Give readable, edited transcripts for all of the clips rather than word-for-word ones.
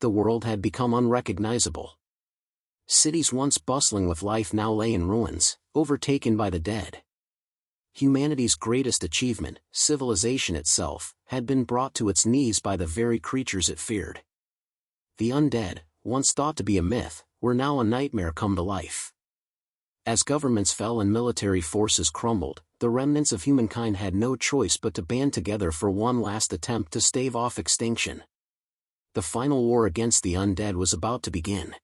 The world had become unrecognizable. Cities once bustling with life now lay in ruins, overtaken by the dead. Humanity's greatest achievement, civilization itself, had been brought to its knees by the very creatures it feared. The undead, once thought to be a myth, were now a nightmare come to life. As governments fell and military forces crumbled, the remnants of humankind had no choice but to band together for one last attempt to stave off extinction. The final war against the undead was about to begin.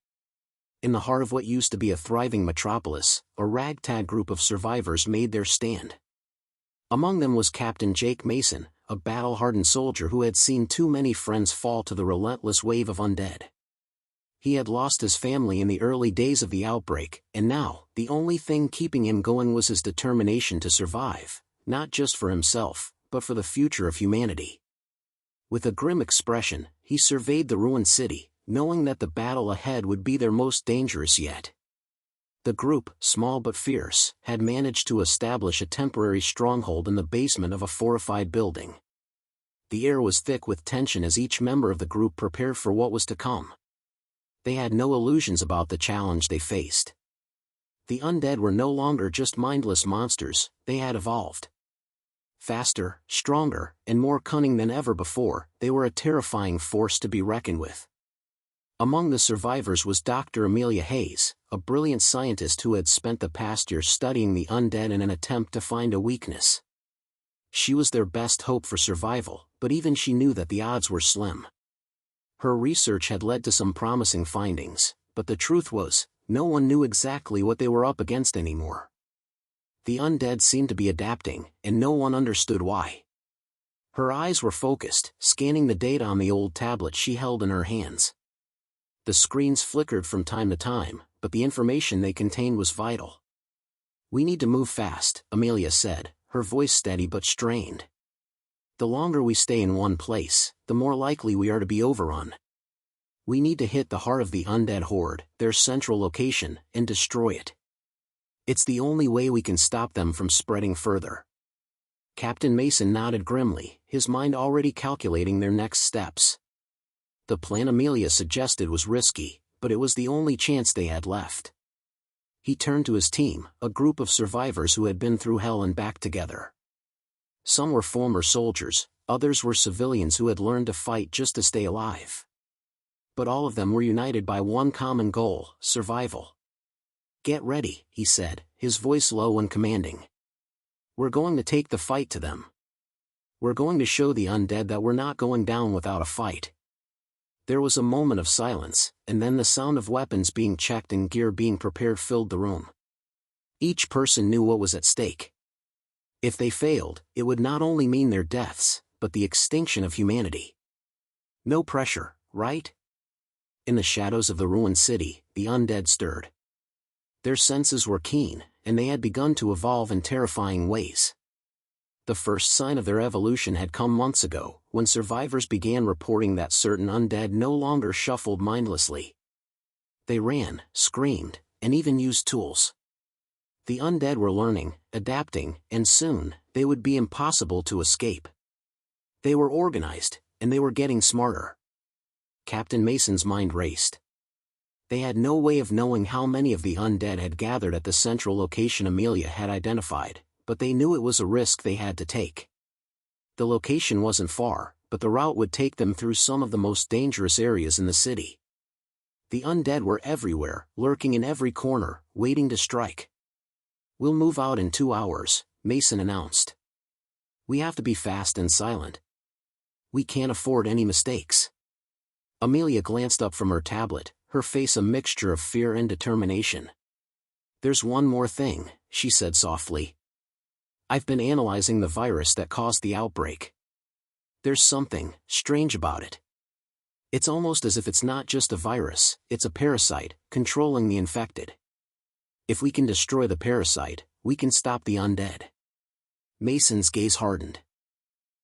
In the heart of what used to be a thriving metropolis, a ragtag group of survivors made their stand. Among them was Captain Jake Mason, a battle-hardened soldier who had seen too many friends fall to the relentless wave of undead. He had lost his family in the early days of the outbreak, and now, the only thing keeping him going was his determination to survive, not just for himself, but for the future of humanity. With a grim expression, he surveyed the ruined city, knowing that the battle ahead would be their most dangerous yet. The group, small but fierce, had managed to establish a temporary stronghold in the basement of a fortified building. The air was thick with tension as each member of the group prepared for what was to come. They had no illusions about the challenge they faced. The undead were no longer just mindless monsters, they had evolved. Faster, stronger, and more cunning than ever before, they were a terrifying force to be reckoned with. Among the survivors was Dr. Amelia Hayes, a brilliant scientist who had spent the past year studying the undead in an attempt to find a weakness. She was their best hope for survival, but even she knew that the odds were slim. Her research had led to some promising findings, but the truth was, no one knew exactly what they were up against anymore. The undead seemed to be adapting, and no one understood why. Her eyes were focused, scanning the data on the old tablet she held in her hands. The screens flickered from time to time, but the information they contained was vital. "We need to move fast," Amelia said, her voice steady but strained. "The longer we stay in one place, the more likely we are to be overrun. We need to hit the heart of the undead horde, their central location, and destroy it. It's the only way we can stop them from spreading further." Captain Mason nodded grimly, his mind already calculating their next steps. The plan Amelia suggested was risky, but it was the only chance they had left. He turned to his team, a group of survivors who had been through hell and back together. Some were former soldiers, others were civilians who had learned to fight just to stay alive. But all of them were united by one common goal: survival. "Get ready," he said, his voice low and commanding. "We're going to take the fight to them. We're going to show the undead that we're not going down without a fight." There was a moment of silence, and then the sound of weapons being checked and gear being prepared filled the room. Each person knew what was at stake. If they failed, it would not only mean their deaths, but the extinction of humanity. No pressure, right? In the shadows of the ruined city, the undead stirred. Their senses were keen, and they had begun to evolve in terrifying ways. The first sign of their evolution had come months ago, when survivors began reporting that certain undead no longer shuffled mindlessly. They ran, screamed, and even used tools. The undead were learning, adapting, and soon, they would be impossible to escape. They were organized, and they were getting smarter. Captain Mason's mind raced. They had no way of knowing how many of the undead had gathered at the central location Amelia had identified, but they knew it was a risk they had to take. The location wasn't far, but the route would take them through some of the most dangerous areas in the city. The undead were everywhere, lurking in every corner, waiting to strike. "We'll move out in 2 hours," Mason announced. "We have to be fast and silent. We can't afford any mistakes." Amelia glanced up from her tablet, her face a mixture of fear and determination. "There's one more thing," she said softly. "I've been analyzing the virus that caused the outbreak. There's something strange about it. It's almost as if it's not just a virus, it's a parasite, controlling the infected. If we can destroy the parasite, we can stop the undead." Mason's gaze hardened.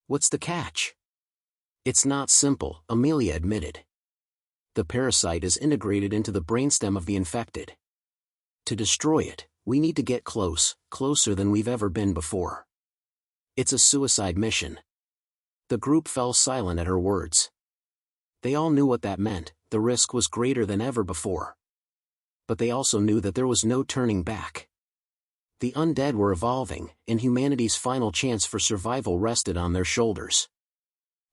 "What's the catch?" "It's not simple," Amelia admitted. "The parasite is integrated into the brainstem of the infected. To destroy it, we need to get closer than we've ever been before. It's a suicide mission." The group fell silent at her words. They all knew what that meant, the risk was greater than ever before. But they also knew that there was no turning back. The undead were evolving, and humanity's final chance for survival rested on their shoulders.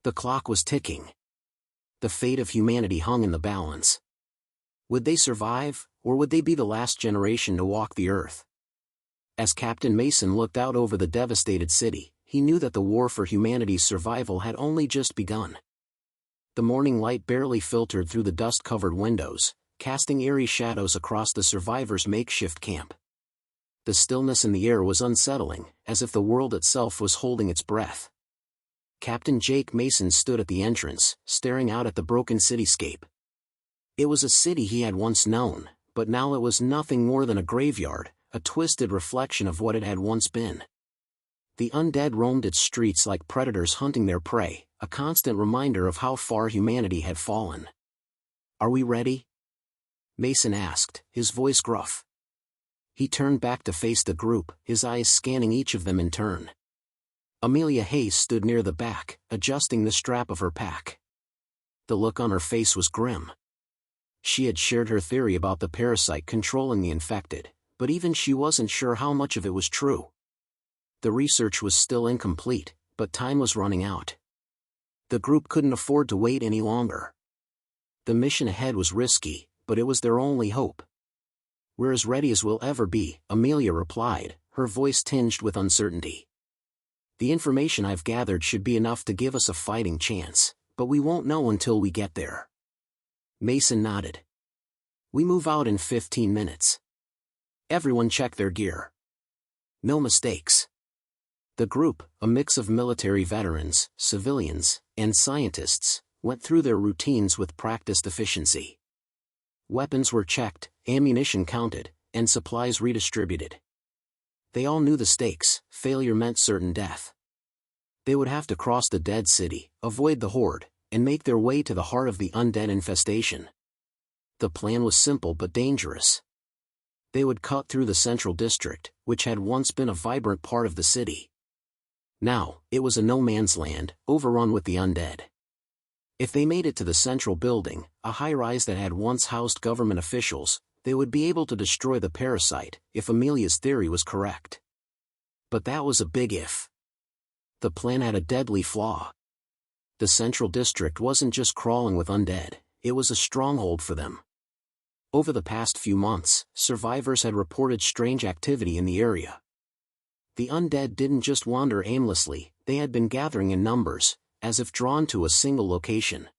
The clock was ticking. The fate of humanity hung in the balance. Would they survive, or would they be the last generation to walk the earth? As Captain Mason looked out over the devastated city, he knew that the war for humanity's survival had only just begun. The morning light barely filtered through the dust-covered windows, casting eerie shadows across the survivors' makeshift camp. The stillness in the air was unsettling, as if the world itself was holding its breath. Captain Jake Mason stood at the entrance, staring out at the broken cityscape. It was a city he had once known, but now it was nothing more than a graveyard, a twisted reflection of what it had once been. The undead roamed its streets like predators hunting their prey, a constant reminder of how far humanity had fallen. "Are we ready?" Mason asked, his voice gruff. He turned back to face the group, his eyes scanning each of them in turn. Amelia Hayes stood near the back, adjusting the strap of her pack. The look on her face was grim. She had shared her theory about the parasite controlling the infected, but even she wasn't sure how much of it was true. The research was still incomplete, but time was running out. The group couldn't afford to wait any longer. The mission ahead was risky, but it was their only hope. "We're as ready as we'll ever be," Amelia replied, her voice tinged with uncertainty. "The information I've gathered should be enough to give us a fighting chance, but we won't know until we get there." Mason nodded. "We move out in 15 minutes. Everyone check their gear. No mistakes." The group, a mix of military veterans, civilians, and scientists, went through their routines with practiced efficiency. Weapons were checked, ammunition counted, and supplies redistributed. They all knew the stakes. Failure meant certain death. They would have to cross the dead city, avoid the horde, and make their way to the heart of the undead infestation. The plan was simple but dangerous. They would cut through the central district, which had once been a vibrant part of the city. Now, it was a no-man's land, overrun with the undead. If they made it to the central building, a high-rise that had once housed government officials, they would be able to destroy the parasite, if Amelia's theory was correct. But that was a big if. The plan had a deadly flaw. The central district wasn't just crawling with undead, it was a stronghold for them. Over the past few months, survivors had reported strange activity in the area. The undead didn't just wander aimlessly, they had been gathering in numbers, as if drawn to a single location.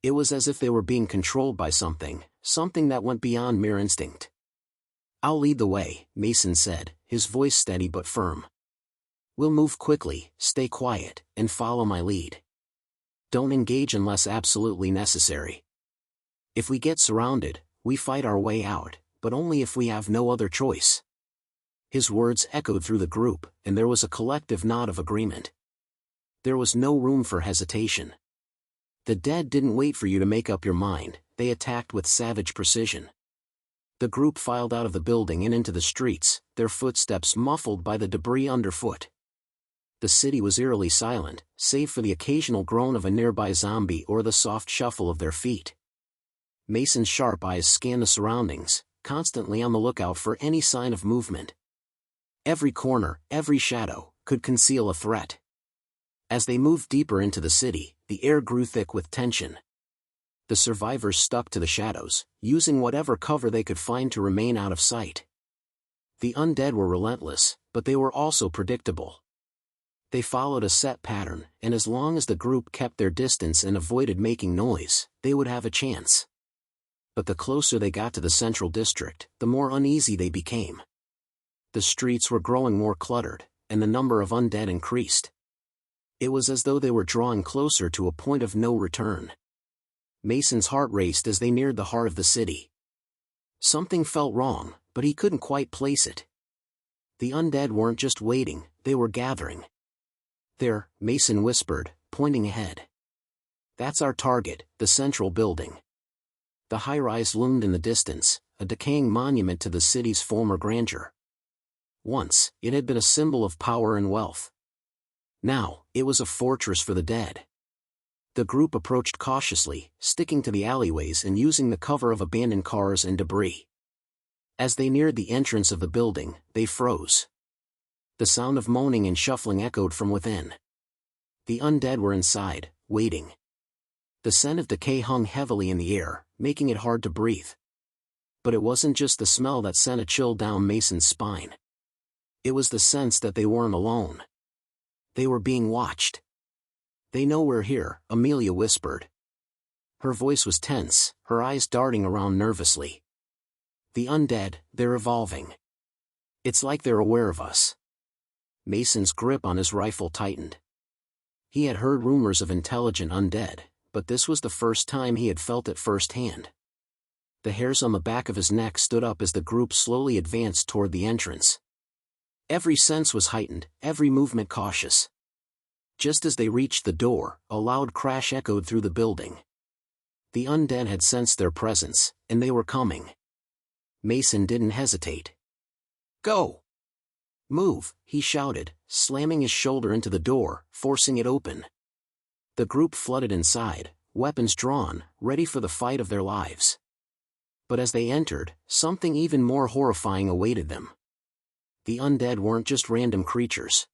It was as if they were being controlled by something that went beyond mere instinct. "I'll lead the way," Mason said, his voice steady but firm. "We'll move quickly, stay quiet, and follow my lead. Don't engage unless absolutely necessary. If we get surrounded, we fight our way out, but only if we have no other choice." His words echoed through the group, and there was a collective nod of agreement. There was no room for hesitation. The dead didn't wait for you to make up your mind, they attacked with savage precision. The group filed out of the building and into the streets, their footsteps muffled by the debris underfoot. The city was eerily silent, save for the occasional groan of a nearby zombie or the soft shuffle of their feet. Mason's sharp eyes scanned the surroundings, constantly on the lookout for any sign of movement. Every corner, every shadow, could conceal a threat. As they moved deeper into the city, the air grew thick with tension. The survivors stuck to the shadows, using whatever cover they could find to remain out of sight. The undead were relentless, but they were also predictable. They followed a set pattern, and as long as the group kept their distance and avoided making noise, they would have a chance. But the closer they got to the central district, the more uneasy they became. The streets were growing more cluttered, and the number of undead increased. It was as though they were drawing closer to a point of no return. Mason's heart raced as they neared the heart of the city. Something felt wrong, but he couldn't quite place it. The undead weren't just waiting, they were gathering. "There," Mason whispered, pointing ahead. "That's our target, the central building." The high-rise loomed in the distance, a decaying monument to the city's former grandeur. Once, it had been a symbol of power and wealth. Now, it was a fortress for the dead. The group approached cautiously, sticking to the alleyways and using the cover of abandoned cars and debris. As they neared the entrance of the building, they froze. The sound of moaning and shuffling echoed from within. The undead were inside, waiting. The scent of decay hung heavily in the air, making it hard to breathe. But it wasn't just the smell that sent a chill down Mason's spine. It was the sense that they weren't alone. They were being watched. "They know we're here," Amelia whispered. Her voice was tense, her eyes darting around nervously. "The undead, they're evolving. It's like they're aware of us." Mason's grip on his rifle tightened. He had heard rumors of intelligent undead, but this was the first time he had felt it firsthand. The hairs on the back of his neck stood up as the group slowly advanced toward the entrance. Every sense was heightened, every movement cautious. Just as they reached the door, a loud crash echoed through the building. The undead had sensed their presence, and they were coming. Mason didn't hesitate. "Go! Move!" he shouted, slamming his shoulder into the door, forcing it open. The group flooded inside, weapons drawn, ready for the fight of their lives. But as they entered, something even more horrifying awaited them. The undead weren't just random creatures.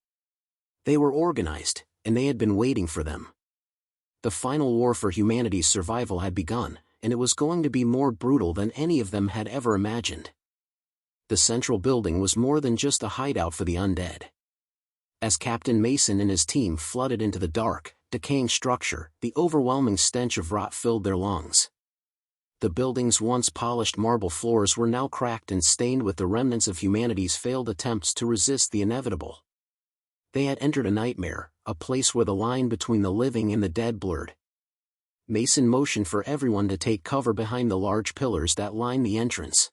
They were organized, and they had been waiting for them. The final war for humanity's survival had begun, and it was going to be more brutal than any of them had ever imagined. The central building was more than just a hideout for the undead. As Captain Mason and his team flooded into the dark, decaying structure, the overwhelming stench of rot filled their lungs. The building's once polished marble floors were now cracked and stained with the remnants of humanity's failed attempts to resist the inevitable. They had entered a nightmare, a place where the line between the living and the dead blurred. Mason motioned for everyone to take cover behind the large pillars that lined the entrance.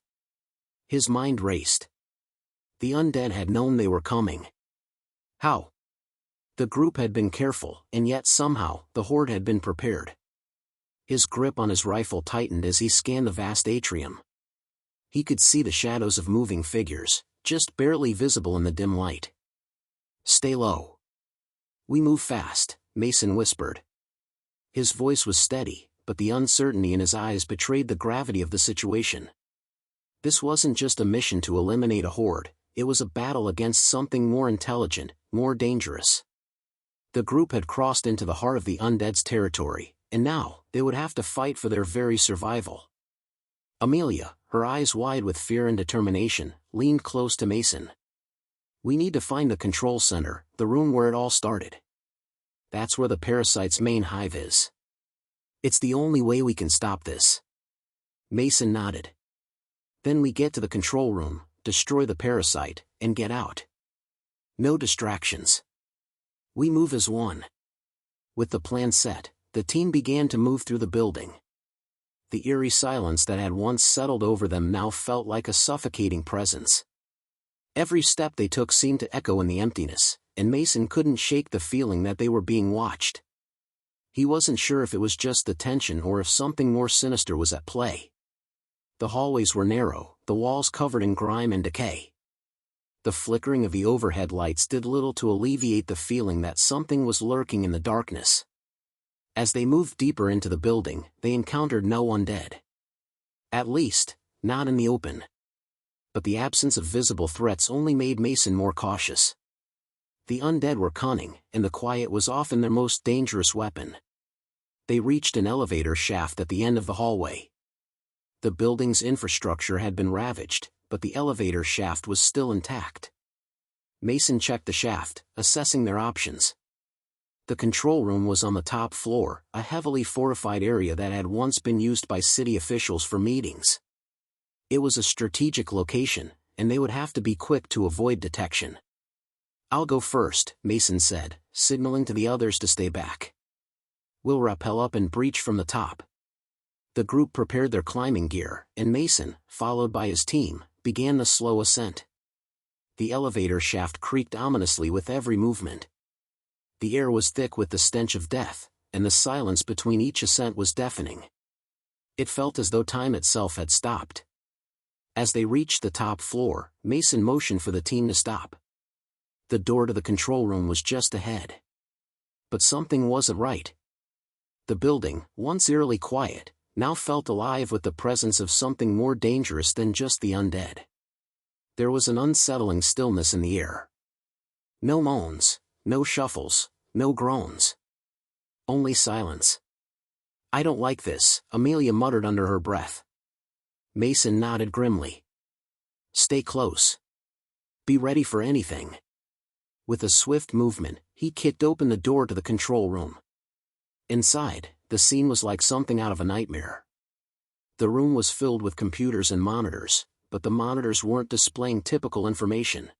His mind raced. The undead had known they were coming. How? The group had been careful, and yet somehow, the horde had been prepared. His grip on his rifle tightened as he scanned the vast atrium. He could see the shadows of moving figures, just barely visible in the dim light. "Stay low. We move fast," Mason whispered. His voice was steady, but the uncertainty in his eyes betrayed the gravity of the situation. This wasn't just a mission to eliminate a horde, it was a battle against something more intelligent, more dangerous. The group had crossed into the heart of the undead's territory, and now, they would have to fight for their very survival. Amelia, her eyes wide with fear and determination, leaned close to Mason. "We need to find the control center, the room where it all started. That's where the parasite's main hive is. It's the only way we can stop this." Mason nodded. "Then we get to the control room, destroy the parasite, and get out. No distractions. We move as one." With the plan set, the team began to move through the building. The eerie silence that had once settled over them now felt like a suffocating presence. Every step they took seemed to echo in the emptiness, and Mason couldn't shake the feeling that they were being watched. He wasn't sure if it was just the tension or if something more sinister was at play. The hallways were narrow, the walls covered in grime and decay. The flickering of the overhead lights did little to alleviate the feeling that something was lurking in the darkness. As they moved deeper into the building, they encountered no undead. At least, not in the open. But the absence of visible threats only made Mason more cautious. The undead were cunning, and the quiet was often their most dangerous weapon. They reached an elevator shaft at the end of the hallway. The building's infrastructure had been ravaged, but the elevator shaft was still intact. Mason checked the shaft, assessing their options. The control room was on the top floor, a heavily fortified area that had once been used by city officials for meetings. It was a strategic location, and they would have to be quick to avoid detection. "I'll go first," Mason said, signaling to the others to stay back. "We'll rappel up and breach from the top." The group prepared their climbing gear, and Mason, followed by his team, began the slow ascent. The elevator shaft creaked ominously with every movement. The air was thick with the stench of death, and the silence between each ascent was deafening. It felt as though time itself had stopped. As they reached the top floor, Mason motioned for the team to stop. The door to the control room was just ahead. But something wasn't right. The building, once eerily quiet, now felt alive with the presence of something more dangerous than just the undead. There was an unsettling stillness in the air. No moans, no shuffles, no groans. Only silence. "I don't like this," Amelia muttered under her breath. Mason nodded grimly. "Stay close. Be ready for anything." With a swift movement, he kicked open the door to the control room. Inside, the scene was like something out of a nightmare. The room was filled with computers and monitors, but the monitors weren't displaying typical information.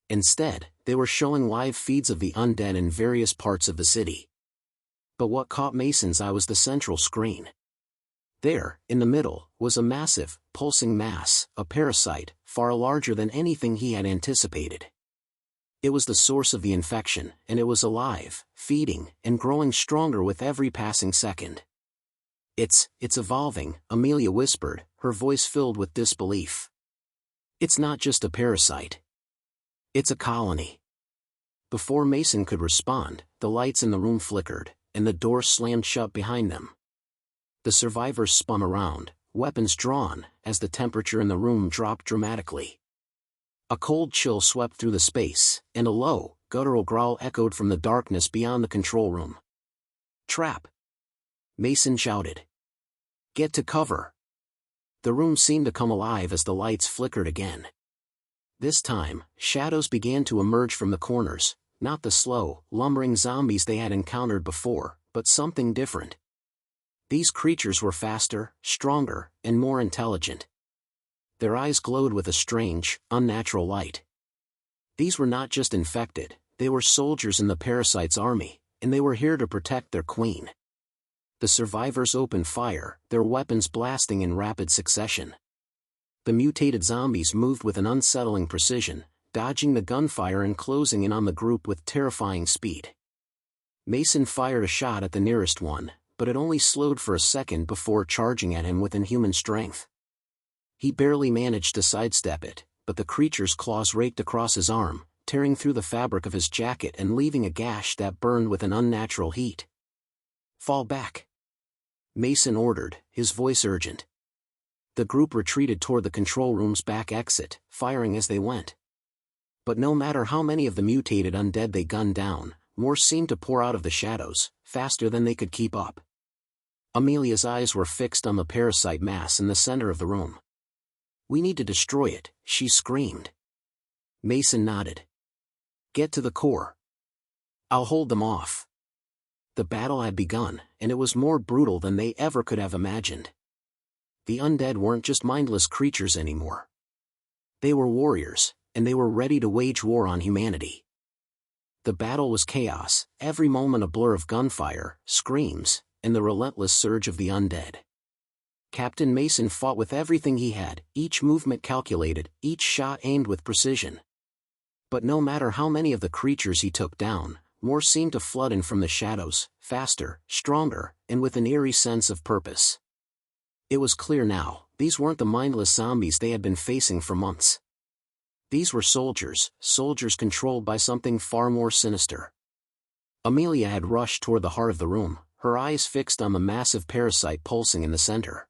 Instead, they were showing live feeds of the undead in various parts of the city. But what caught Mason's eye was the central screen. There, in the middle, was a massive, pulsing mass, a parasite, far larger than anything he had anticipated. It was the source of the infection, and it was alive, feeding, and growing stronger with every passing second. It's evolving," Amelia whispered, her voice filled with disbelief. "It's not just a parasite. It's a colony." Before Mason could respond, the lights in the room flickered, and the door slammed shut behind them. The survivors spun around, weapons drawn, as the temperature in the room dropped dramatically. A cold chill swept through the space, and a low, guttural growl echoed from the darkness beyond the control room. "Trap!" Mason shouted. "Get to cover!" The room seemed to come alive as the lights flickered again. This time, shadows began to emerge from the corners, not the slow, lumbering zombies they had encountered before, but something different. These creatures were faster, stronger, and more intelligent. Their eyes glowed with a strange, unnatural light. These were not just infected, they were soldiers in the parasite's army, and they were here to protect their queen. The survivors opened fire, their weapons blasting in rapid succession. The mutated zombies moved with an unsettling precision, dodging the gunfire and closing in on the group with terrifying speed. Mason fired a shot at the nearest one, but it only slowed for a second before charging at him with inhuman strength. He barely managed to sidestep it, but the creature's claws raked across his arm, tearing through the fabric of his jacket and leaving a gash that burned with an unnatural heat. "Fall back," Mason ordered, his voice urgent. The group retreated toward the control room's back exit, firing as they went. But no matter how many of the mutated undead they gunned down, more seemed to pour out of the shadows, faster than they could keep up. Amelia's eyes were fixed on the parasite mass in the center of the room. "We need to destroy it," she screamed. Mason nodded. "Get to the core. I'll hold them off." The battle had begun, and it was more brutal than they ever could have imagined. The undead weren't just mindless creatures anymore. They were warriors, and they were ready to wage war on humanity. The battle was chaos, every moment a blur of gunfire, screams, and the relentless surge of the undead. Captain Mason fought with everything he had, each movement calculated, each shot aimed with precision. But no matter how many of the creatures he took down, more seemed to flood in from the shadows, faster, stronger, and with an eerie sense of purpose. It was clear now, these weren't the mindless zombies they had been facing for months. These were soldiers controlled by something far more sinister. Amelia had rushed toward the heart of the room, her eyes fixed on the massive parasite pulsing in the center.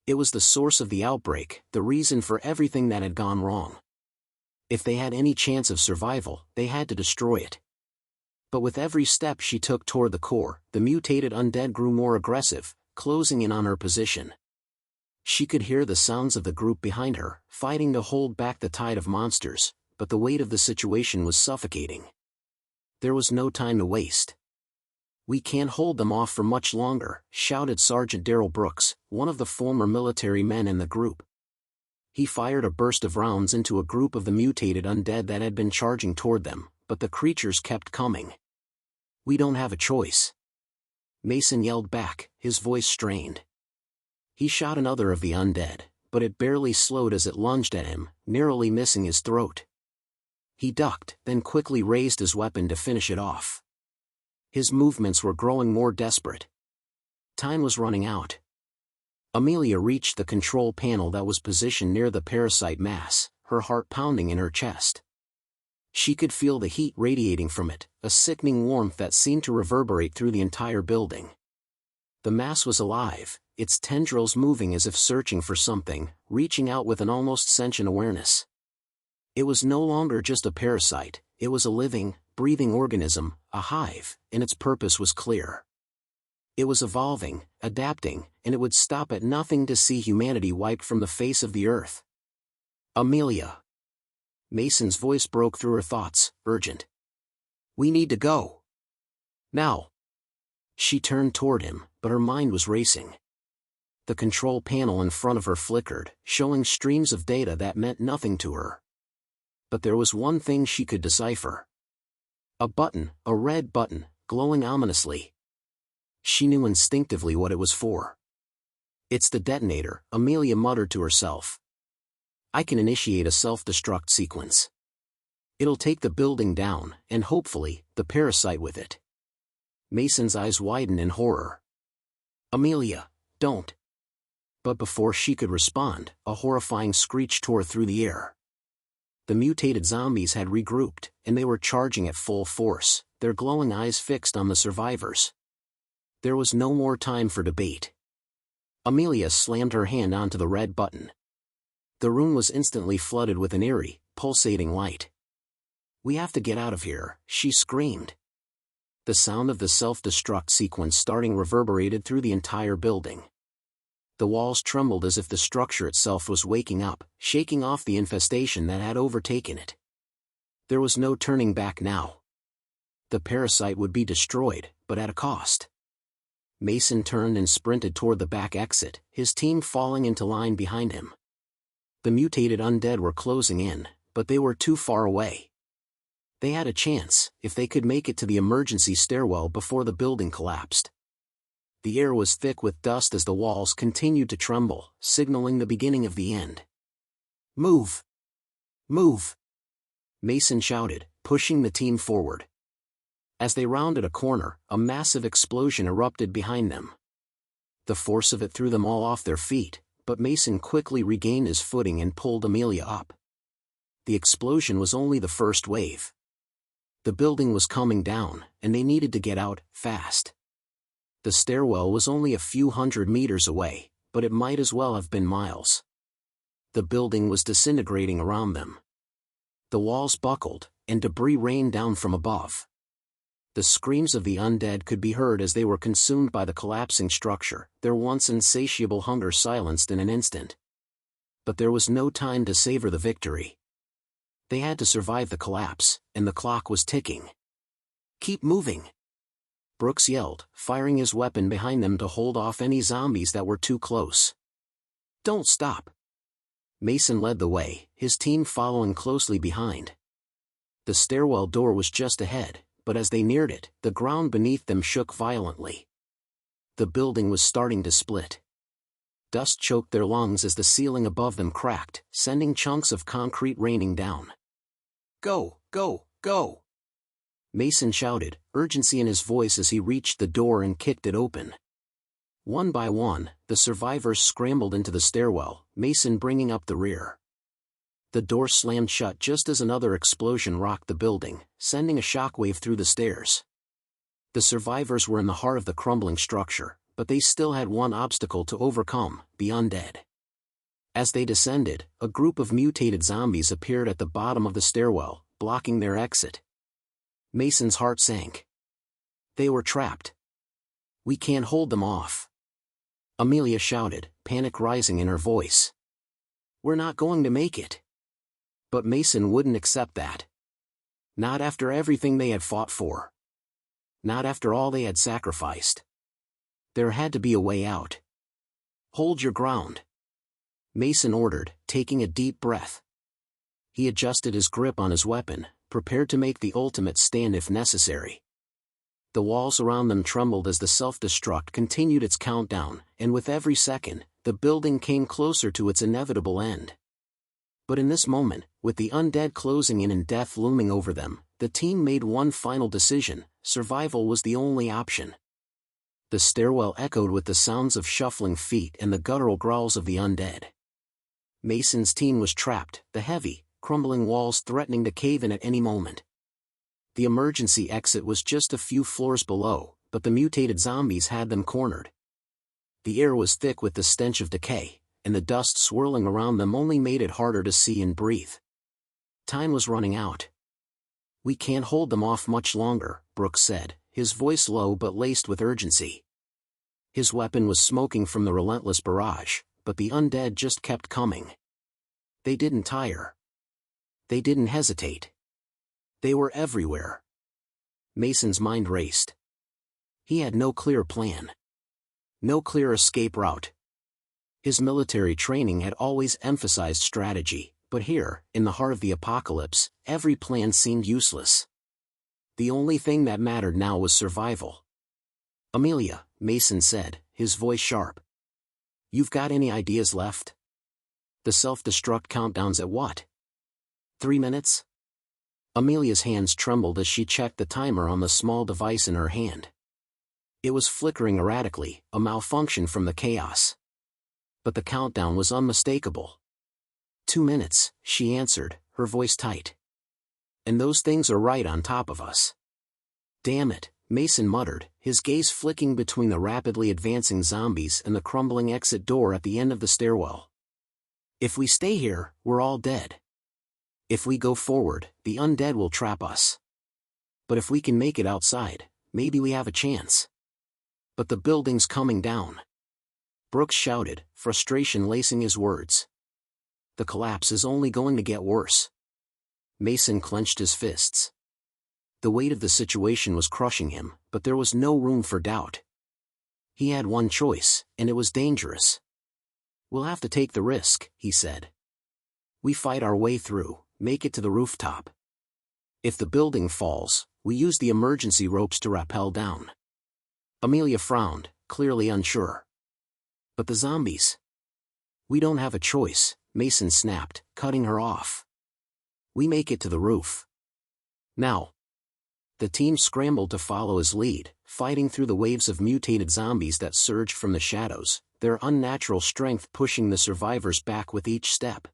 It was the source of the outbreak, the reason for everything that had gone wrong. If they had any chance of survival, they had to destroy it. But with every step she took toward the core, the mutated undead grew more aggressive, closing in on her position. She could hear the sounds of the group behind her, fighting to hold back the tide of monsters, but the weight of the situation was suffocating. There was no time to waste. "We can't hold them off for much longer," shouted Sergeant Darrell Brooks, one of the former military men in the group. He fired a burst of rounds into a group of the mutated undead that had been charging toward them, but the creatures kept coming. "We don't have a choice," Mason yelled back, his voice strained. He shot another of the undead, but it barely slowed as it lunged at him, narrowly missing his throat. He ducked, then quickly raised his weapon to finish it off. His movements were growing more desperate. Time was running out. Amelia reached the control panel that was positioned near the parasite mass, her heart pounding in her chest. She could feel the heat radiating from it, a sickening warmth that seemed to reverberate through the entire building. The mass was alive, its tendrils moving as if searching for something, reaching out with an almost sentient awareness. It was no longer just a parasite, it was a living, breathing organism, a hive, and its purpose was clear. It was evolving, adapting, and it would stop at nothing to see humanity wiped from the face of the earth. Amelia. Mason's voice broke through her thoughts, urgent. We need to go. Now. She turned toward him, but her mind was racing. The control panel in front of her flickered, showing streams of data that meant nothing to her. But there was one thing she could decipher. A button, a red button, glowing ominously. She knew instinctively what it was for. It's the detonator, Amelia muttered to herself. I can initiate a self-destruct sequence. It'll take the building down, and hopefully, the parasite with it. Mason's eyes widened in horror. Amelia, don't. But before she could respond, a horrifying screech tore through the air. The mutated zombies had regrouped, and they were charging at full force, their glowing eyes fixed on the survivors. There was no more time for debate. Amelia slammed her hand onto the red button. The room was instantly flooded with an eerie, pulsating light. We have to get out of here, she screamed. The sound of the self-destruct sequence starting reverberated through the entire building. The walls trembled as if the structure itself was waking up, shaking off the infestation that had overtaken it. There was no turning back now. The parasite would be destroyed, but at a cost. Mason turned and sprinted toward the back exit, his team falling into line behind him. The mutated undead were closing in, but they were too far away. They had a chance, if they could make it to the emergency stairwell before the building collapsed. The air was thick with dust as the walls continued to tremble, signaling the beginning of the end. Move! Move! Mason shouted, pushing the team forward. As they rounded a corner, a massive explosion erupted behind them. The force of it threw them all off their feet, but Mason quickly regained his footing and pulled Amelia up. The explosion was only the first wave. The building was coming down, and they needed to get out, fast. The stairwell was only a few hundred meters away, but it might as well have been miles. The building was disintegrating around them. The walls buckled, and debris rained down from above. The screams of the undead could be heard as they were consumed by the collapsing structure, their once insatiable hunger silenced in an instant. But there was no time to savor the victory. They had to survive the collapse, and the clock was ticking. Keep moving! Brooks yelled, firing his weapon behind them to hold off any zombies that were too close. Don't stop! Mason led the way, his team following closely behind. The stairwell door was just ahead, but as they neared it, the ground beneath them shook violently. The building was starting to split. Dust choked their lungs as the ceiling above them cracked, sending chunks of concrete raining down. Go, go, go! Mason shouted, urgency in his voice as he reached the door and kicked it open. One by one, the survivors scrambled into the stairwell, Mason bringing up the rear. The door slammed shut just as another explosion rocked the building, sending a shockwave through the stairs. The survivors were in the heart of the crumbling structure, but they still had one obstacle to overcome, the undead. As they descended, a group of mutated zombies appeared at the bottom of the stairwell, blocking their exit. Mason's heart sank. They were trapped. We can't hold them off. Amelia shouted, panic rising in her voice. We're not going to make it. But Mason wouldn't accept that. Not after everything they had fought for. Not after all they had sacrificed. There had to be a way out. Hold your ground. Mason ordered, taking a deep breath. He adjusted his grip on his weapon, prepared to make the ultimate stand if necessary. The walls around them trembled as the self-destruct continued its countdown, and with every second, the building came closer to its inevitable end. But in this moment, with the undead closing in and death looming over them, the team made one final decision: survival was the only option. The stairwell echoed with the sounds of shuffling feet and the guttural growls of the undead. Mason's team was trapped, the heavy, crumbling walls threatening to cave in at any moment. The emergency exit was just a few floors below, but the mutated zombies had them cornered. The air was thick with the stench of decay, and the dust swirling around them only made it harder to see and breathe. Time was running out. "We can't hold them off much longer," Brooks said, his voice low but laced with urgency. His weapon was smoking from the relentless barrage, but the undead just kept coming. They didn't tire. They didn't hesitate. They were everywhere. Mason's mind raced. He had no clear plan. No clear escape route. His military training had always emphasized strategy, but here, in the heart of the apocalypse, every plan seemed useless. The only thing that mattered now was survival. "Amelia," Mason said, his voice sharp. "You've got any ideas left? The self-destruct countdown's at what? 3 minutes?" Amelia's hands trembled as she checked the timer on the small device in her hand. It was flickering erratically, a malfunction from the chaos. But the countdown was unmistakable. 2 minutes, she answered, her voice tight. "And those things are right on top of us." "Damn it," Mason muttered, his gaze flicking between the rapidly advancing zombies and the crumbling exit door at the end of the stairwell. "If we stay here, we're all dead. If we go forward, the undead will trap us. But if we can make it outside, maybe we have a chance." "But the building's coming down," Brooks shouted, frustration lacing his words. "The collapse is only going to get worse." Mason clenched his fists. The weight of the situation was crushing him, but there was no room for doubt. He had one choice, and it was dangerous. "We'll have to take the risk," he said. "We fight our way through, make it to the rooftop. If the building falls, we use the emergency ropes to rappel down." Amelia frowned, clearly unsure. "But the zombies?" "We don't have a choice," Mason snapped, cutting her off. "We make it to the roof. Now." The team scrambled to follow his lead, fighting through the waves of mutated zombies that surged from the shadows, their unnatural strength pushing the survivors back with each step.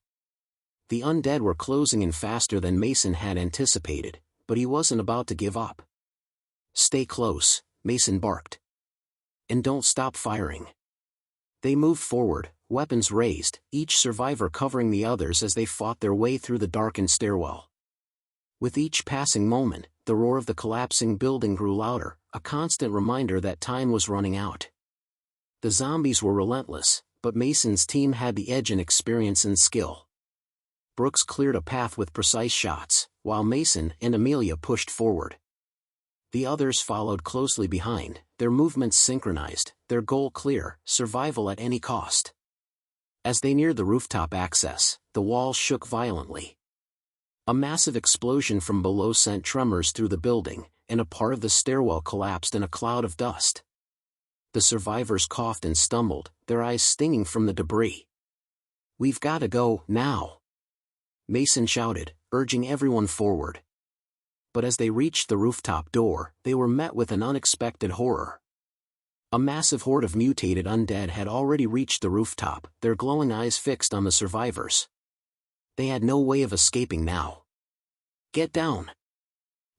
The undead were closing in faster than Mason had anticipated, but he wasn't about to give up. "Stay close," Mason barked. "And don't stop firing." They moved forward, weapons raised, each survivor covering the others as they fought their way through the darkened stairwell. With each passing moment, the roar of the collapsing building grew louder, a constant reminder that time was running out. The zombies were relentless, but Mason's team had the edge in experience and skill. Brooks cleared a path with precise shots, while Mason and Amelia pushed forward. The others followed closely behind, their movements synchronized, their goal clear, survival at any cost. As they neared the rooftop access, the walls shook violently. A massive explosion from below sent tremors through the building, and a part of the stairwell collapsed in a cloud of dust. The survivors coughed and stumbled, their eyes stinging from the debris. "We've got to go, now!" Mason shouted, urging everyone forward. But as they reached the rooftop door, they were met with an unexpected horror. A massive horde of mutated undead had already reached the rooftop, their glowing eyes fixed on the survivors. They had no way of escaping now. "Get down!"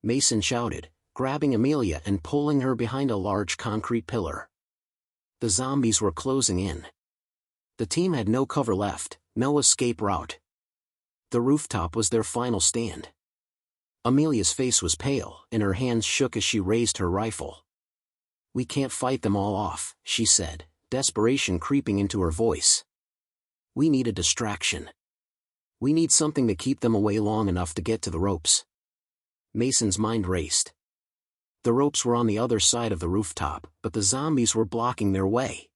Mason shouted, grabbing Amelia and pulling her behind a large concrete pillar. The zombies were closing in. The team had no cover left, no escape route. The rooftop was their final stand. Amelia's face was pale, and her hands shook as she raised her rifle. "We can't fight them all off," she said, desperation creeping into her voice. "We need a distraction. We need something to keep them away long enough to get to the ropes." Mason's mind raced. The ropes were on the other side of the rooftop, but the zombies were blocking their way.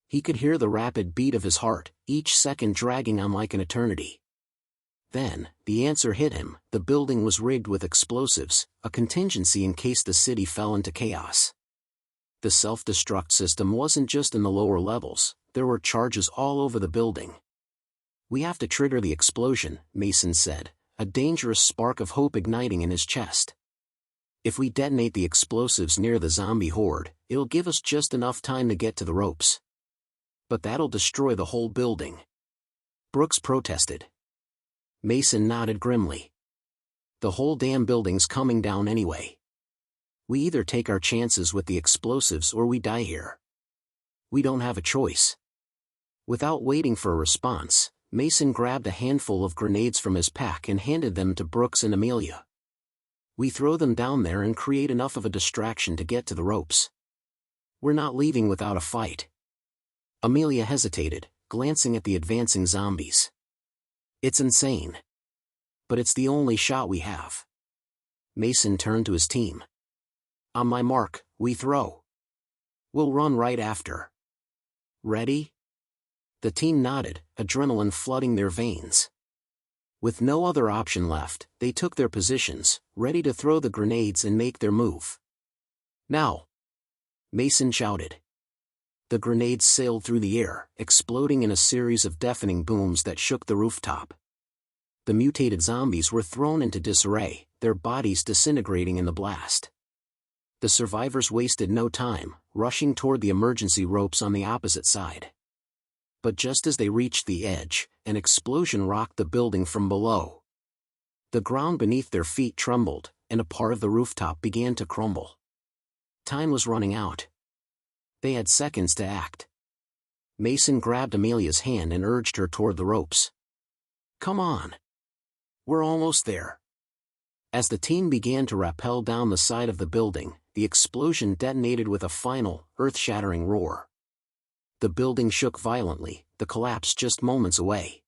He could hear the rapid beat of his heart, each second dragging on like an eternity. Then, the answer hit him: the building was rigged with explosives, a contingency in case the city fell into chaos. The self-destruct system wasn't just in the lower levels, there were charges all over the building. "We have to trigger the explosion," Mason said, a dangerous spark of hope igniting in his chest. "If we detonate the explosives near the zombie horde, it'll give us just enough time to get to the ropes. But that'll destroy the whole building." Brooks protested. Mason nodded grimly. "The whole damn building's coming down anyway. We either take our chances with the explosives or we die here." We don't have a choice. Without waiting for a response, Mason grabbed a handful of grenades from his pack and handed them to Brooks and Amelia. We throw them down there and create enough of a distraction to get to the ropes. We're not leaving without a fight. Amelia hesitated, glancing at the advancing zombies. It's insane. But it's the only shot we have. Mason turned to his team. On my mark, we throw. We'll run right after. Ready? The team nodded, adrenaline flooding their veins. With no other option left, they took their positions, ready to throw the grenades and make their move. Now! Mason shouted. The grenades sailed through the air, exploding in a series of deafening booms that shook the rooftop. The mutated zombies were thrown into disarray, their bodies disintegrating in the blast. The survivors wasted no time, rushing toward the emergency ropes on the opposite side. But just as they reached the edge, an explosion rocked the building from below. The ground beneath their feet trembled, and a part of the rooftop began to crumble. Time was running out. They had seconds to act. Mason grabbed Amelia's hand and urged her toward the ropes. Come on. We're almost there. As the team began to rappel down the side of the building, the explosion detonated with a final, earth-shattering roar. The building shook violently, the collapse just moments away.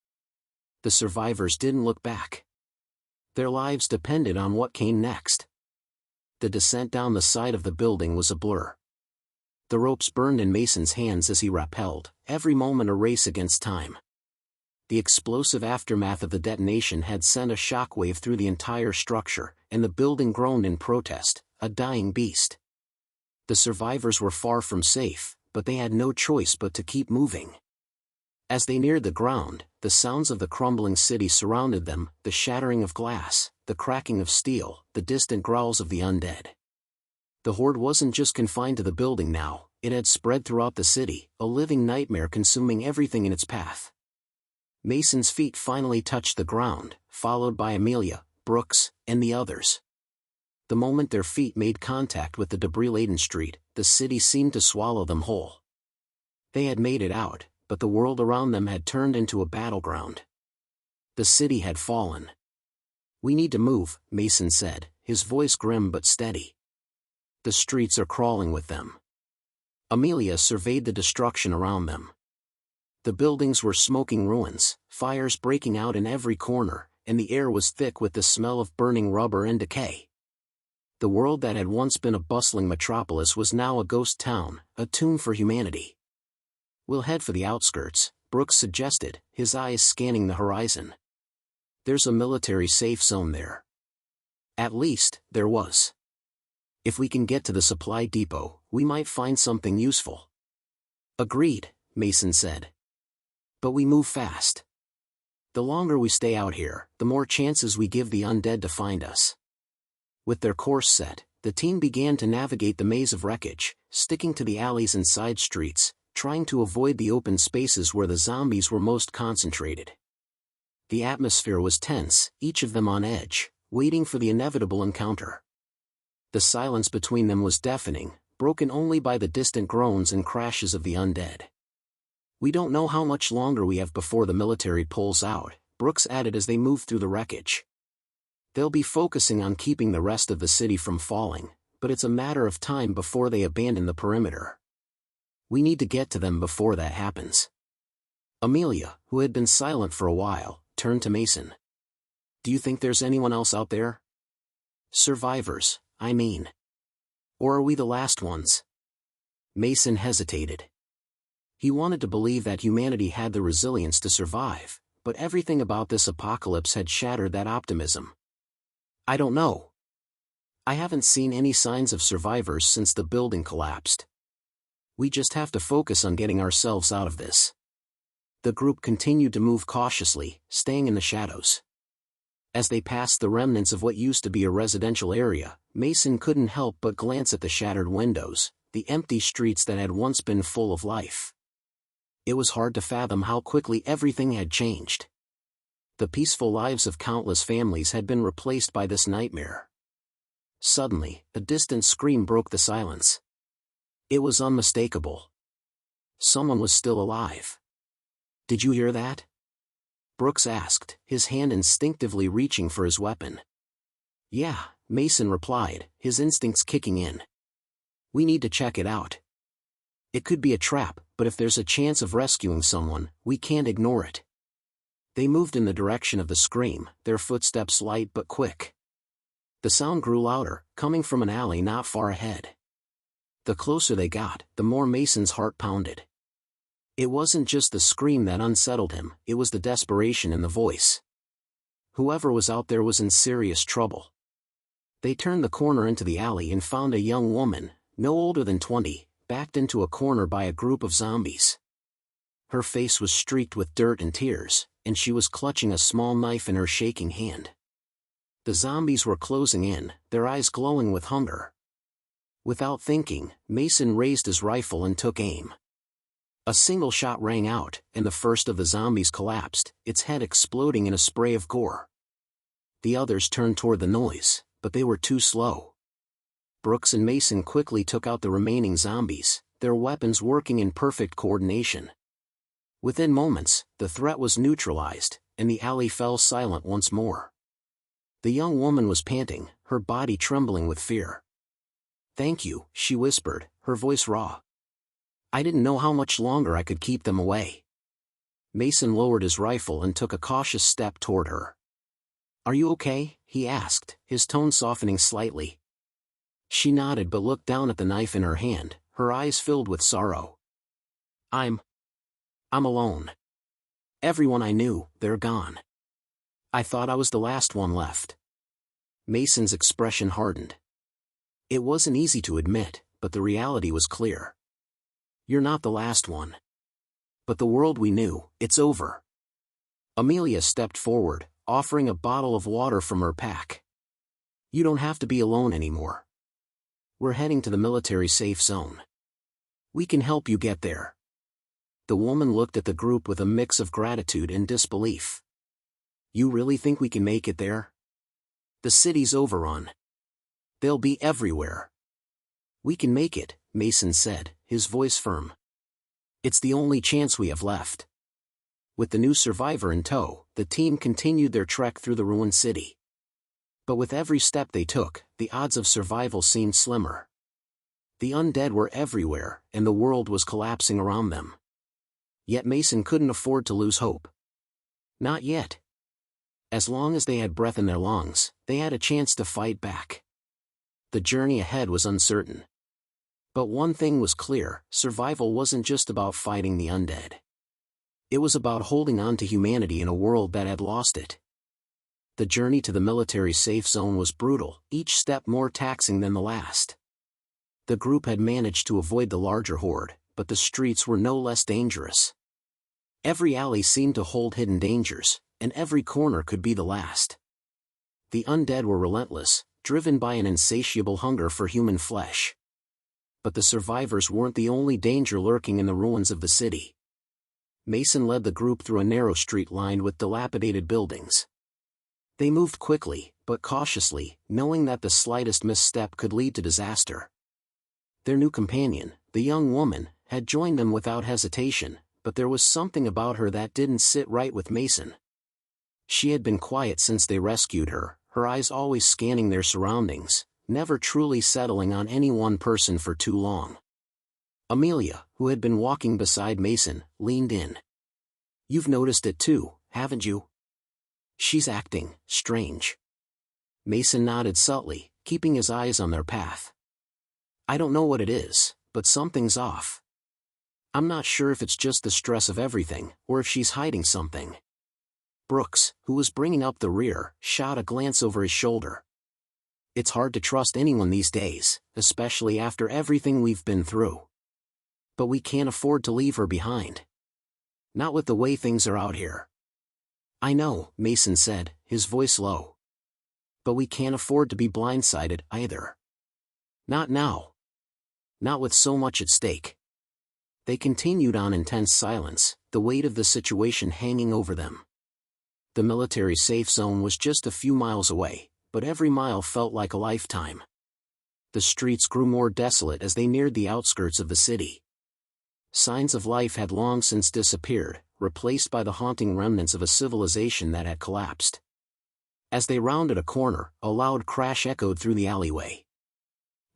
The survivors didn't look back. Their lives depended on what came next. The descent down the side of the building was a blur. The ropes burned in Mason's hands as he rappelled, every moment a race against time. The explosive aftermath of the detonation had sent a shockwave through the entire structure, and the building groaned in protest, a dying beast. The survivors were far from safe, but they had no choice but to keep moving. As they neared the ground, the sounds of the crumbling city surrounded them, the shattering of glass, the cracking of steel, the distant growls of the undead. The horde wasn't just confined to the building now, it had spread throughout the city, a living nightmare consuming everything in its path. Mason's feet finally touched the ground, followed by Amelia, Brooks, and the others. The moment their feet made contact with the debris-laden street, the city seemed to swallow them whole. They had made it out, but the world around them had turned into a battleground. The city had fallen. We need to move, Mason said, his voice grim but steady. The streets are crawling with them. Amelia surveyed the destruction around them. The buildings were smoking ruins, fires breaking out in every corner, and the air was thick with the smell of burning rubber and decay. The world that had once been a bustling metropolis was now a ghost town, a tomb for humanity. We'll head for the outskirts, Brooks suggested, his eyes scanning the horizon. There's a military safe zone there. At least, there was. If we can get to the supply depot, we might find something useful. Agreed, Mason said. But we move fast. The longer we stay out here, the more chances we give the undead to find us. With their course set, the team began to navigate the maze of wreckage, sticking to the alleys and side streets, trying to avoid the open spaces where the zombies were most concentrated. The atmosphere was tense, each of them on edge, waiting for the inevitable encounter. The silence between them was deafening, broken only by the distant groans and crashes of the undead. We don't know how much longer we have before the military pulls out, Brooks added as they moved through the wreckage. They'll be focusing on keeping the rest of the city from falling, but it's a matter of time before they abandon the perimeter. We need to get to them before that happens. Amelia, who had been silent for a while, turned to Mason. Do you think there's anyone else out there? Survivors, I mean. Or are we the last ones? Mason hesitated. He wanted to believe that humanity had the resilience to survive, but everything about this apocalypse had shattered that optimism. I don't know. I haven't seen any signs of survivors since the building collapsed. We just have to focus on getting ourselves out of this. The group continued to move cautiously, staying in the shadows. As they passed the remnants of what used to be a residential area, Mason couldn't help but glance at the shattered windows, the empty streets that had once been full of life. It was hard to fathom how quickly everything had changed. The peaceful lives of countless families had been replaced by this nightmare. Suddenly, a distant scream broke the silence. It was unmistakable. Someone was still alive. "Did you hear that?" Brooks asked, his hand instinctively reaching for his weapon. "Yeah," Mason replied, his instincts kicking in. "We need to check it out. It could be a trap, but if there's a chance of rescuing someone, we can't ignore it." They moved in the direction of the scream, their footsteps light but quick. The sound grew louder, coming from an alley not far ahead. The closer they got, the more Mason's heart pounded. It wasn't just the scream that unsettled him, it was the desperation in the voice. Whoever was out there was in serious trouble. They turned the corner into the alley and found a young woman, no older than 20, backed into a corner by a group of zombies. Her face was streaked with dirt and tears, and she was clutching a small knife in her shaking hand. The zombies were closing in, their eyes glowing with hunger. Without thinking, Mason raised his rifle and took aim. A single shot rang out, and the first of the zombies collapsed, its head exploding in a spray of gore. The others turned toward the noise, but they were too slow. Brooks and Mason quickly took out the remaining zombies, their weapons working in perfect coordination. Within moments, the threat was neutralized, and the alley fell silent once more. The young woman was panting, her body trembling with fear. "Thank you," she whispered, her voice raw. "I didn't know how much longer I could keep them away." Mason lowered his rifle and took a cautious step toward her. "Are you okay?" he asked, his tone softening slightly. She nodded but looked down at the knife in her hand, her eyes filled with sorrow. I'm alone. Everyone I knew, they're gone. I thought I was the last one left." Mason's expression hardened. It wasn't easy to admit, but the reality was clear. "You're not the last one. But the world we knew, it's over." Amelia stepped forward, offering a bottle of water from her pack. "You don't have to be alone anymore. We're heading to the military safe zone. We can help you get there." The woman looked at the group with a mix of gratitude and disbelief. "You really think we can make it there? The city's overrun. They'll be everywhere." "We can make it," Mason said, his voice firm. "It's the only chance we have left." With the new survivor in tow, the team continued their trek through the ruined city. But with every step they took, the odds of survival seemed slimmer. The undead were everywhere, and the world was collapsing around them. Yet Mason couldn't afford to lose hope. Not yet. As long as they had breath in their lungs, they had a chance to fight back. The journey ahead was uncertain. But one thing was clear, survival wasn't just about fighting the undead. It was about holding on to humanity in a world that had lost it. The journey to the military safe zone was brutal, each step more taxing than the last. The group had managed to avoid the larger horde, but the streets were no less dangerous. Every alley seemed to hold hidden dangers, and every corner could be the last. The undead were relentless, driven by an insatiable hunger for human flesh. But the survivors weren't the only danger lurking in the ruins of the city. Mason led the group through a narrow street lined with dilapidated buildings. They moved quickly, but cautiously, knowing that the slightest misstep could lead to disaster. Their new companion, the young woman, had joined them without hesitation, but there was something about her that didn't sit right with Mason. She had been quiet since they rescued her, her eyes always scanning their surroundings, never truly settling on any one person for too long. Amelia, who had been walking beside Mason, leaned in. "You've noticed it too, haven't you? She's acting strange." Mason nodded subtly, keeping his eyes on their path. "I don't know what it is, but something's off. I'm not sure if it's just the stress of everything, or if she's hiding something." Brooks, who was bringing up the rear, shot a glance over his shoulder. "It's hard to trust anyone these days, especially after everything we've been through. But we can't afford to leave her behind. Not with the way things are out here." "I know," Mason said, his voice low. "But we can't afford to be blindsided, either. Not now. Not with so much at stake." They continued on in tense silence, the weight of the situation hanging over them. The military safe zone was just a few miles away, but every mile felt like a lifetime. The streets grew more desolate as they neared the outskirts of the city. Signs of life had long since disappeared, replaced by the haunting remnants of a civilization that had collapsed. As they rounded a corner, a loud crash echoed through the alleyway.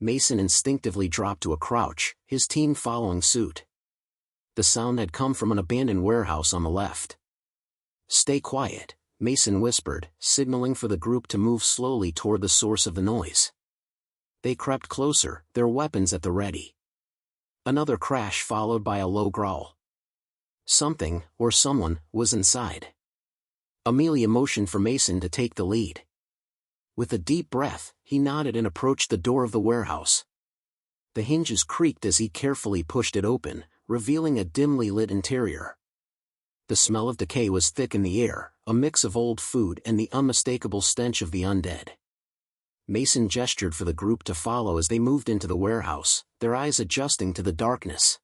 Mason instinctively dropped to a crouch, his team following suit. The sound had come from an abandoned warehouse on the left. "Stay quiet," Mason whispered, signaling for the group to move slowly toward the source of the noise. They crept closer, their weapons at the ready. Another crash followed by a low growl. Something, or someone, was inside. Amelia motioned for Mason to take the lead. With a deep breath, he nodded and approached the door of the warehouse. The hinges creaked as he carefully pushed it open, revealing a dimly lit interior. The smell of decay was thick in the air, a mix of old food and the unmistakable stench of the undead. Mason gestured for the group to follow as they moved into the warehouse, their eyes adjusting to the darkness.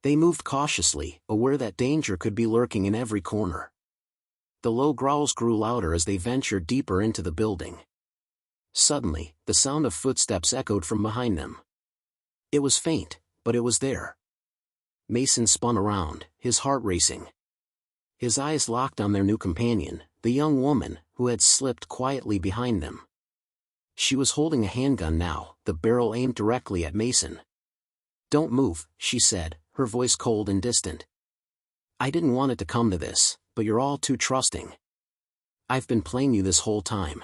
They moved cautiously, aware that danger could be lurking in every corner. The low growls grew louder as they ventured deeper into the building. Suddenly, the sound of footsteps echoed from behind them. It was faint, but it was there. Mason spun around, his heart racing. His eyes locked on their new companion, the young woman, who had slipped quietly behind them. She was holding a handgun now, the barrel aimed directly at Mason. "Don't move," she said, her voice cold and distant. "I didn't want it to come to this, but you're all too trusting. I've been playing you this whole time."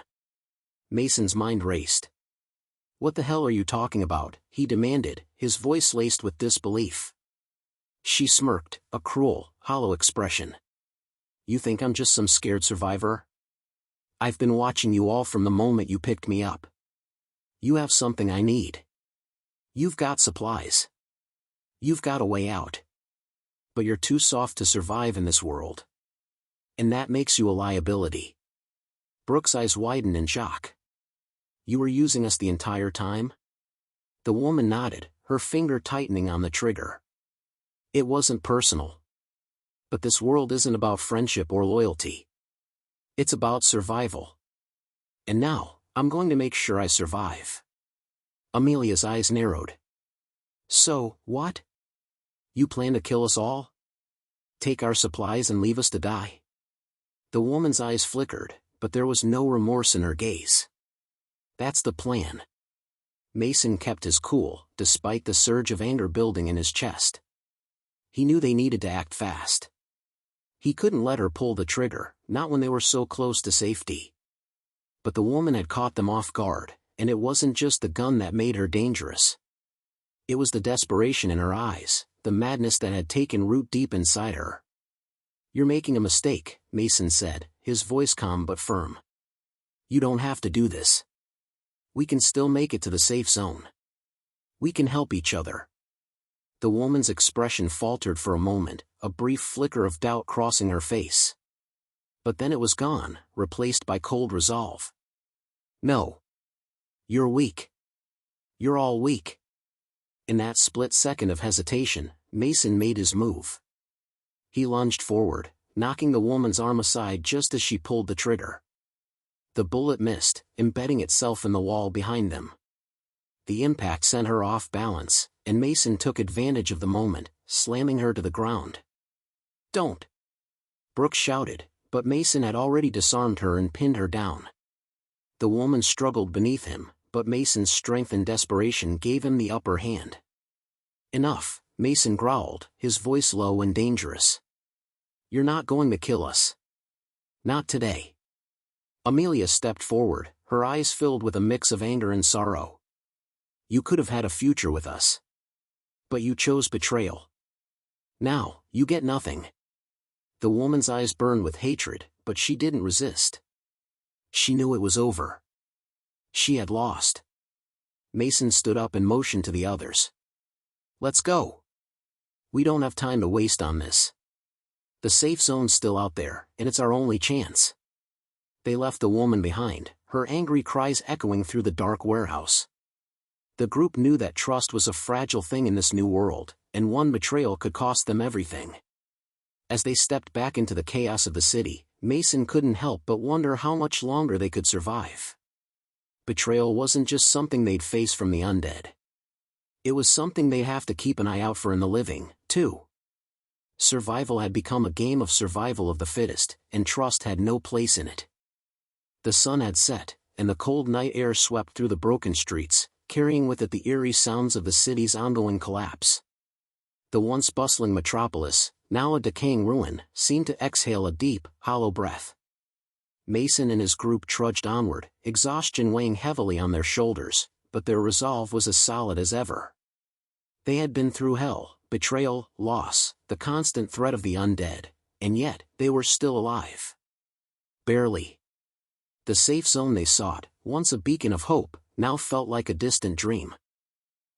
Mason's mind raced. "What the hell are you talking about?" he demanded, his voice laced with disbelief. She smirked, a cruel, hollow expression. "You think I'm just some scared survivor? I've been watching you all from the moment you picked me up. You have something I need. You've got supplies. You've got a way out. But you're too soft to survive in this world. And that makes you a liability." Brooke's eyes widened in shock. "You were using us the entire time?" The woman nodded, her finger tightening on the trigger. "It wasn't personal. But this world isn't about friendship or loyalty. It's about survival. And now, I'm going to make sure I survive." Amelia's eyes narrowed. "So, what? You plan to kill us all? Take our supplies and leave us to die?" The woman's eyes flickered, but there was no remorse in her gaze. "That's the plan." Mason kept his cool, despite the surge of anger building in his chest. He knew they needed to act fast. He couldn't let her pull the trigger, not when they were so close to safety. But the woman had caught them off guard, and it wasn't just the gun that made her dangerous. It was the desperation in her eyes, the madness that had taken root deep inside her. "You're making a mistake," Mason said, his voice calm but firm. "You don't have to do this. We can still make it to the safe zone. We can help each other." The woman's expression faltered for a moment, a brief flicker of doubt crossing her face. But then it was gone, replaced by cold resolve. "No. You're weak. You're all weak." In that split second of hesitation, Mason made his move. He lunged forward, knocking the woman's arm aside just as she pulled the trigger. The bullet missed, embedding itself in the wall behind them. The impact sent her off balance, and Mason took advantage of the moment, slamming her to the ground. "Don't!" Brooke shouted, but Mason had already disarmed her and pinned her down. The woman struggled beneath him, but Mason's strength and desperation gave him the upper hand. "Enough," Mason growled, his voice low and dangerous. "You're not going to kill us. Not today." Amelia stepped forward, her eyes filled with a mix of anger and sorrow. "You could have had a future with us. But you chose betrayal. Now, you get nothing." The woman's eyes burned with hatred, but she didn't resist. She knew it was over. She had lost. Mason stood up and motioned to the others. "Let's go. We don't have time to waste on this. The safe zone's still out there, and it's our only chance." They left the woman behind, her angry cries echoing through the dark warehouse. The group knew that trust was a fragile thing in this new world, and one betrayal could cost them everything. As they stepped back into the chaos of the city, Mason couldn't help but wonder how much longer they could survive. Betrayal wasn't just something they'd face from the undead. It was something they'd have to keep an eye out for in the living, too. Survival had become a game of survival of the fittest, and trust had no place in it. The sun had set, and the cold night air swept through the broken streets, carrying with it the eerie sounds of the city's ongoing collapse. The once bustling metropolis, now a decaying ruin, seemed to exhale a deep, hollow breath. Mason and his group trudged onward, exhaustion weighing heavily on their shoulders, but their resolve was as solid as ever. They had been through hell, betrayal, loss, the constant threat of the undead, and yet, they were still alive. Barely. The safe zone they sought, once a beacon of hope, now felt like a distant dream.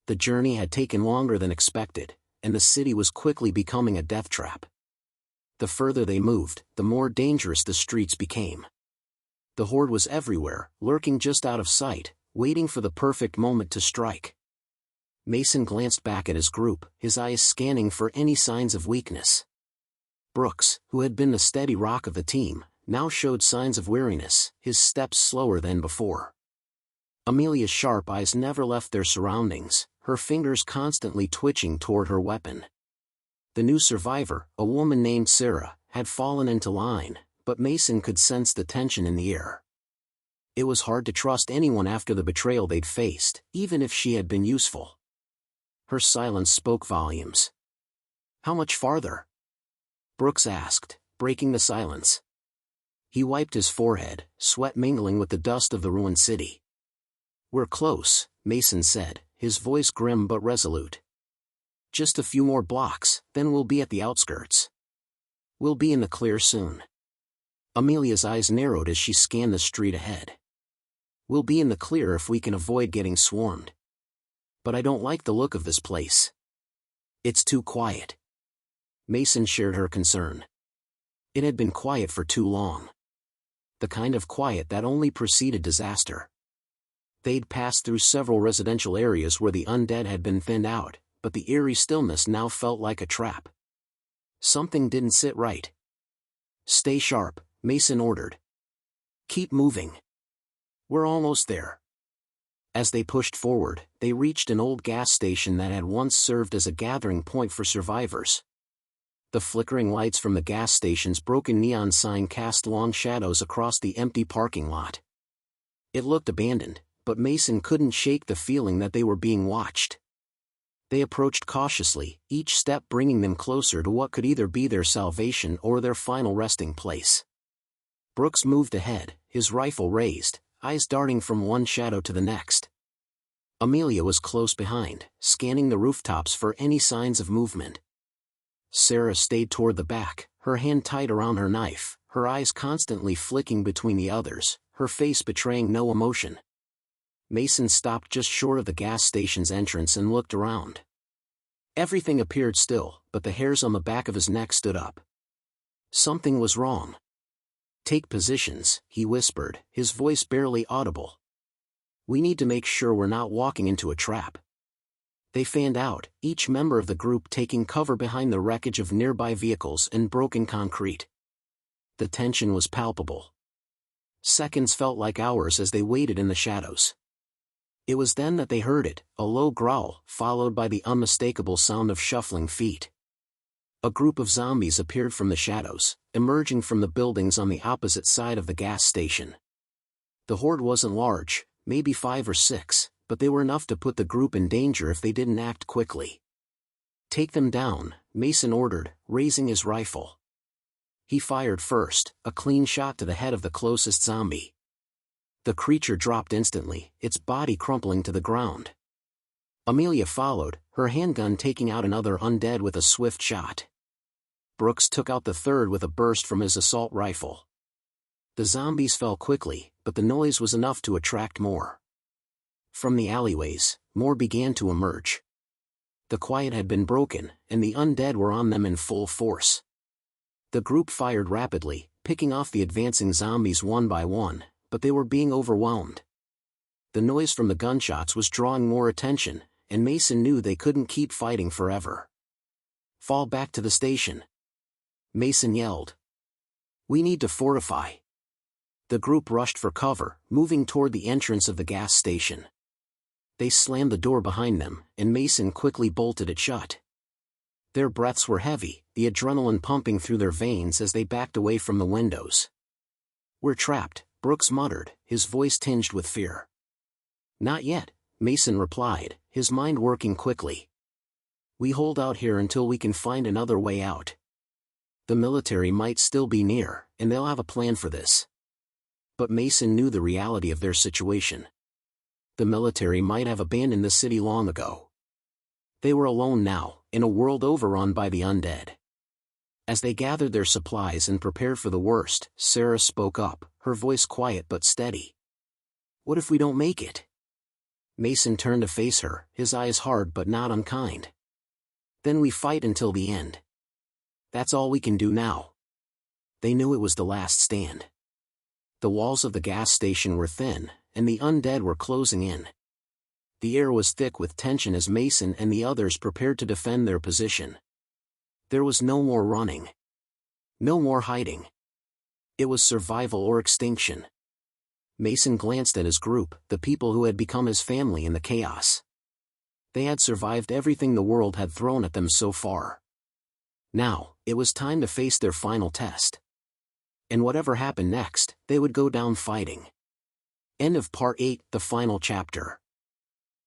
The journey had taken longer than expected, and the city was quickly becoming a death trap. The further they moved, the more dangerous the streets became. The horde was everywhere, lurking just out of sight, waiting for the perfect moment to strike. Mason glanced back at his group, his eyes scanning for any signs of weakness. Brooks, who had been the steady rock of the team, now showed signs of weariness, his steps slower than before. Amelia's sharp eyes never left their surroundings, her fingers constantly twitching toward her weapon. The new survivor, a woman named Sarah, had fallen into line, but Mason could sense the tension in the air. It was hard to trust anyone after the betrayal they'd faced, even if she had been useful. Her silence spoke volumes. "How much farther?" Brooks asked, breaking the silence. He wiped his forehead, sweat mingling with the dust of the ruined city. "We're close," Mason said, his voice grim but resolute. "Just a few more blocks, then we'll be at the outskirts. We'll be in the clear soon." Amelia's eyes narrowed as she scanned the street ahead. "We'll be in the clear if we can avoid getting swarmed. But I don't like the look of this place. It's too quiet." Mason shared her concern. It had been quiet for too long. The kind of quiet that only preceded disaster. They'd passed through several residential areas where the undead had been thinned out, but the eerie stillness now felt like a trap. Something didn't sit right. "Stay sharp," Mason ordered. "Keep moving. We're almost there." As they pushed forward, they reached an old gas station that had once served as a gathering point for survivors. The flickering lights from the gas station's broken neon sign cast long shadows across the empty parking lot. It looked abandoned, but Mason couldn't shake the feeling that they were being watched. They approached cautiously, each step bringing them closer to what could either be their salvation or their final resting place. Brooks moved ahead, his rifle raised, eyes darting from one shadow to the next. Amelia was close behind, scanning the rooftops for any signs of movement. Sarah stayed toward the back, her hand tight around her knife, her eyes constantly flicking between the others, her face betraying no emotion. Mason stopped just short of the gas station's entrance and looked around. Everything appeared still, but the hairs on the back of his neck stood up. Something was wrong. "Take positions," he whispered, his voice barely audible. "We need to make sure we're not walking into a trap." They fanned out, each member of the group taking cover behind the wreckage of nearby vehicles and broken concrete. The tension was palpable. Seconds felt like hours as they waited in the shadows. It was then that they heard it, a low growl, followed by the unmistakable sound of shuffling feet. A group of zombies appeared from the shadows, emerging from the buildings on the opposite side of the gas station. The horde wasn't large, maybe 5 or 6, but they were enough to put the group in danger if they didn't act quickly. "Take them down," Mason ordered, raising his rifle. He fired first, a clean shot to the head of the closest zombie. The creature dropped instantly, its body crumpling to the ground. Amelia followed, her handgun taking out another undead with a swift shot. Brooks took out the third with a burst from his assault rifle. The zombies fell quickly, but the noise was enough to attract more. From the alleyways, more began to emerge. The quiet had been broken, and the undead were on them in full force. The group fired rapidly, picking off the advancing zombies one by one, but they were being overwhelmed. The noise from the gunshots was drawing more attention, and Mason knew they couldn't keep fighting forever. "Fall back to the station," Mason yelled. "We need to fortify." The group rushed for cover, moving toward the entrance of the gas station. They slammed the door behind them, and Mason quickly bolted it shut. Their breaths were heavy, the adrenaline pumping through their veins as they backed away from the windows. "We're trapped," Brooks muttered, his voice tinged with fear. "Not yet," Mason replied, his mind working quickly. "We hold out here until we can find another way out. The military might still be near, and they'll have a plan for this." But Mason knew the reality of their situation. The military might have abandoned the city long ago. They were alone now, in a world overrun by the undead. As they gathered their supplies and prepared for the worst, Sarah spoke up, her voice quiet but steady. "What if we don't make it?" Mason turned to face her, his eyes hard but not unkind. "Then we fight until the end. That's all we can do now." They knew it was the last stand. The walls of the gas station were thin, and the undead were closing in. The air was thick with tension as Mason and the others prepared to defend their position. There was no more running. No more hiding. It was survival or extinction. Mason glanced at his group, the people who had become his family in the chaos. They had survived everything the world had thrown at them so far. Now, it was time to face their final test. And whatever happened next, they would go down fighting. End of Part 8, the final chapter.